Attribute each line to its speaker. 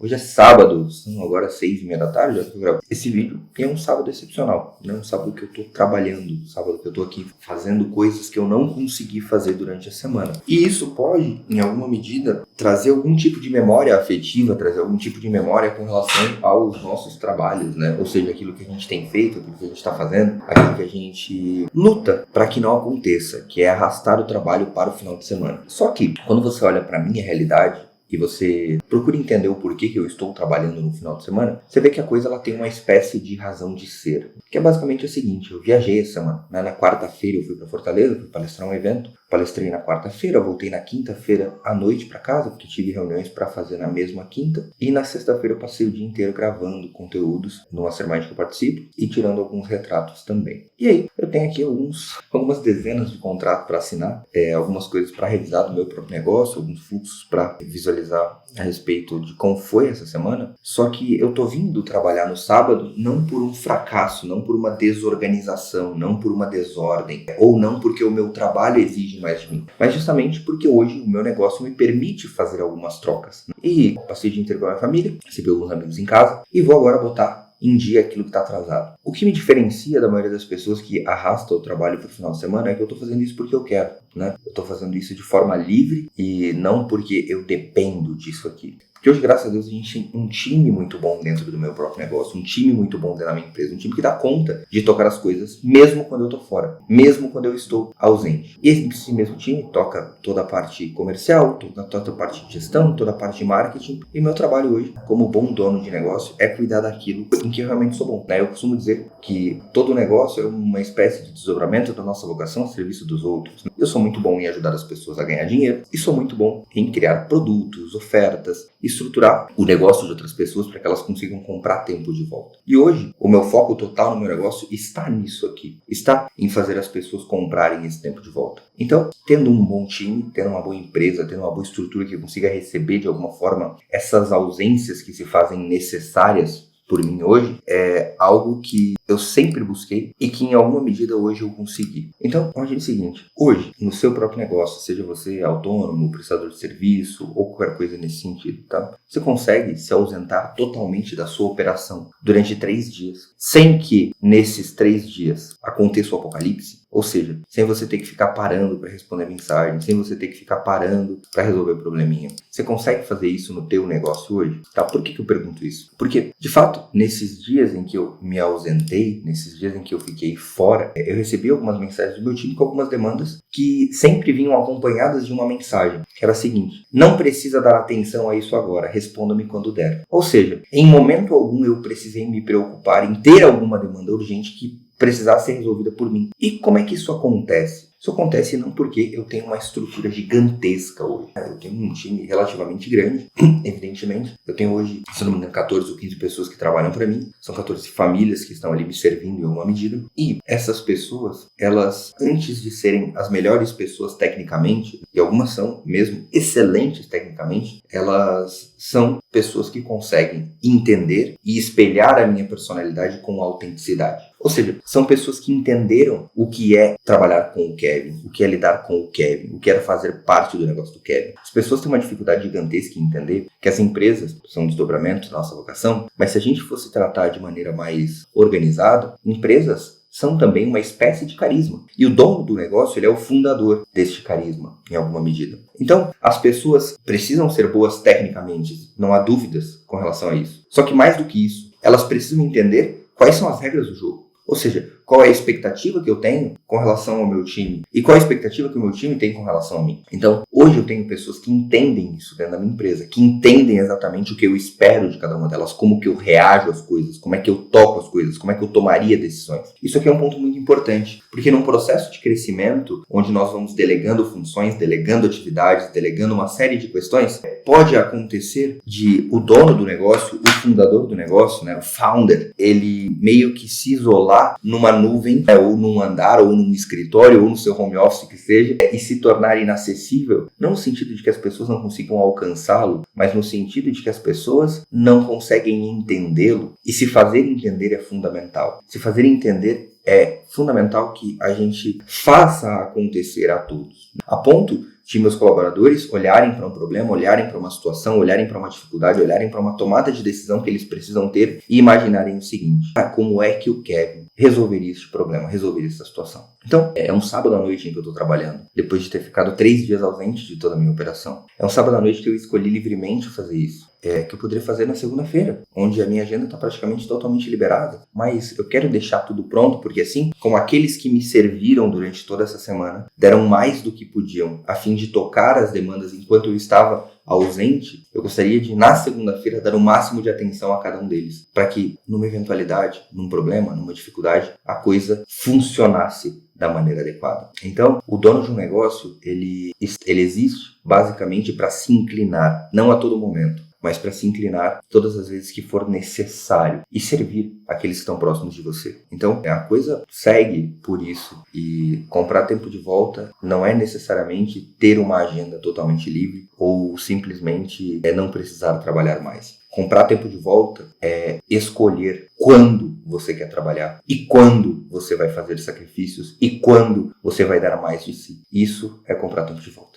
Speaker 1: Hoje é sábado, são agora 6h30 da tarde, já que eu gravo esse vídeo. E é um sábado excepcional, né? Um sábado que eu tô trabalhando, um sábado que eu tô aqui fazendo coisas que eu não consegui fazer durante a semana. E isso pode, em alguma medida, trazer algum tipo de memória afetiva, trazer algum tipo de memória com relação aos nossos trabalhos, né? Ou seja, aquilo que a gente tem feito, aquilo que a gente está fazendo, aquilo que a gente luta para que não aconteça, que é arrastar o trabalho para o final de semana. Só que, quando você olha para a minha realidade, e você procura entender o porquê que eu estou trabalhando no final de semana, você vê que a coisa ela tem uma espécie de razão de ser. Que é basicamente o seguinte, eu viajei essa semana, né? Na quarta-feira eu fui para Fortaleza, fui palestrar um evento, palestrei na quarta-feira, voltei na quinta-feira à noite para casa, porque tive reuniões para fazer na mesma quinta, e na sexta-feira eu passei o dia inteiro gravando conteúdos no Mastermind que eu participo e tirando alguns retratos também. E aí, eu tenho aqui algumas dezenas de contratos para assinar, algumas coisas para revisar do meu próprio negócio, alguns fluxos para visualizar a respeito de como foi essa semana, só que eu tô vindo trabalhar no sábado não por um fracasso, não por uma desorganização, não por uma desordem, ou não porque o meu trabalho exige mais de mim, mas justamente porque hoje o meu negócio me permite fazer algumas trocas. E passei o dia inteiro com a minha família, recebi alguns amigos em casa e vou agora botar em dia aquilo que está atrasado. O que me diferencia da maioria das pessoas que arrastam o trabalho para o final de semana é que eu estou fazendo isso porque eu quero, né? Eu estou fazendo isso de forma livre e não porque eu dependo disso aqui. Porque hoje, graças a Deus, a gente tem um time muito bom dentro do meu próprio negócio, um time muito bom dentro da minha empresa, um time que dá conta de tocar as coisas mesmo quando eu estou fora, mesmo quando eu estou ausente. E esse mesmo time toca toda a parte comercial, toda a parte de gestão, toda a parte de marketing. E meu trabalho hoje, como bom dono de negócio, é cuidar daquilo em que eu realmente sou bom, né? Eu costumo dizer que todo negócio é uma espécie de desdobramento da nossa vocação a serviço dos outros. Eu sou muito bom em ajudar as pessoas a ganhar dinheiro e sou muito bom em criar produtos, ofertas, estruturar o negócio de outras pessoas para que elas consigam comprar tempo de volta. E hoje, o meu foco total no meu negócio está nisso aqui. Está em fazer as pessoas comprarem esse tempo de volta. Então, tendo um bom time, tendo uma boa empresa, tendo uma boa estrutura que consiga receber de alguma forma essas ausências que se fazem necessárias por mim hoje, é algo que eu sempre busquei e que em alguma medida hoje eu consegui. Então, imagine o seguinte, hoje, no seu próprio negócio, seja você autônomo, prestador de serviço ou qualquer coisa nesse sentido, tá? Você consegue se ausentar totalmente da sua operação durante 3 dias, sem que nesses 3 dias aconteça o apocalipse, ou seja, sem você ter que ficar parando para responder mensagem, sem você ter que ficar parando para resolver o probleminha. Você consegue fazer isso no teu negócio hoje? Tá? Por que eu pergunto isso? Porque, de fato, nesses dias em que eu me ausentei, nesses dias em que eu fiquei fora, eu recebi algumas mensagens do meu time com algumas demandas que sempre vinham acompanhadas de uma mensagem, que era a seguinte: não precisa dar atenção a isso agora, responda-me quando der. Ou seja, em momento algum eu precisei me preocupar em ter alguma demanda urgente que precisasse ser resolvida por mim. E como é que isso acontece? Isso acontece não porque eu tenho uma estrutura gigantesca hoje. Eu tenho um time relativamente grande, evidentemente. Eu tenho hoje, se não me engano, 14 ou 15 pessoas que trabalham para mim. São 14 famílias que estão ali me servindo em alguma medida. E essas pessoas, elas, antes de serem as melhores pessoas tecnicamente, e algumas são mesmo excelentes tecnicamente, elas são pessoas que conseguem entender e espelhar a minha personalidade com autenticidade. Ou seja, são pessoas que entenderam o que é trabalhar com o Kevin, o que é lidar com o Kevin, o que é fazer parte do negócio do Kevin. As pessoas têm uma dificuldade gigantesca em entender que as empresas são desdobramentos da nossa vocação, mas se a gente fosse tratar de maneira mais organizada, empresas são também uma espécie de carisma. E o dono do negócio, ele é o fundador deste carisma, em alguma medida. Então, as pessoas precisam ser boas tecnicamente, não há dúvidas com relação a isso. Só que mais do que isso, elas precisam entender quais são as regras do jogo. Ou seja, qual é a expectativa que eu tenho com relação ao meu time e qual é a expectativa que o meu time tem com relação a mim. Então, hoje eu tenho pessoas que entendem isso dentro da minha empresa, que entendem exatamente o que eu espero de cada uma delas, como que eu reajo às coisas, como é que eu toco as coisas, como é que eu tomaria decisões. Isso aqui é um ponto muito importante, porque num processo de crescimento, onde nós vamos delegando funções, delegando atividades, delegando uma série de questões, pode acontecer de o dono do negócio, o fundador do negócio, né, o founder, ele meio que se isolar numa nuvem, ou num andar, ou num escritório, ou no seu home office que seja, e se tornar inacessível, não no sentido de que as pessoas não consigam alcançá-lo, mas no sentido de que as pessoas não conseguem entendê-lo, e se fazer entender é fundamental. Se fazer entender é fundamental que a gente faça acontecer a todos, a ponto de meus colaboradores olharem para um problema, olharem para uma situação, olharem para uma dificuldade, olharem para uma tomada de decisão que eles precisam ter e imaginarem o seguinte: como é que o Kevin resolveria este problema, resolveria essa situação? Então, é um sábado à noite em que eu estou trabalhando, depois de ter ficado 3 dias ausente de toda a minha operação. É um sábado à noite que eu escolhi livremente fazer isso. Que eu poderia fazer na segunda-feira, onde a minha agenda está praticamente totalmente liberada. Mas eu quero deixar tudo pronto, porque assim como aqueles que me serviram durante toda essa semana deram mais do que podiam, a fim de tocar as demandas enquanto eu estava ausente, eu gostaria de, na segunda-feira, dar o máximo de atenção a cada um deles, para que, numa eventualidade, num problema, numa dificuldade, a coisa funcionasse da maneira adequada. Então, o dono de um negócio, ele existe basicamente para se inclinar, não a todo momento, mas para se inclinar todas as vezes que for necessário e servir aqueles que estão próximos de você. Então, a coisa segue por isso, e comprar tempo de volta não é necessariamente ter uma agenda totalmente livre ou simplesmente não precisar trabalhar mais. Comprar tempo de volta é escolher quando você quer trabalhar e quando você vai fazer sacrifícios e quando você vai dar mais de si. Isso é comprar tempo de volta.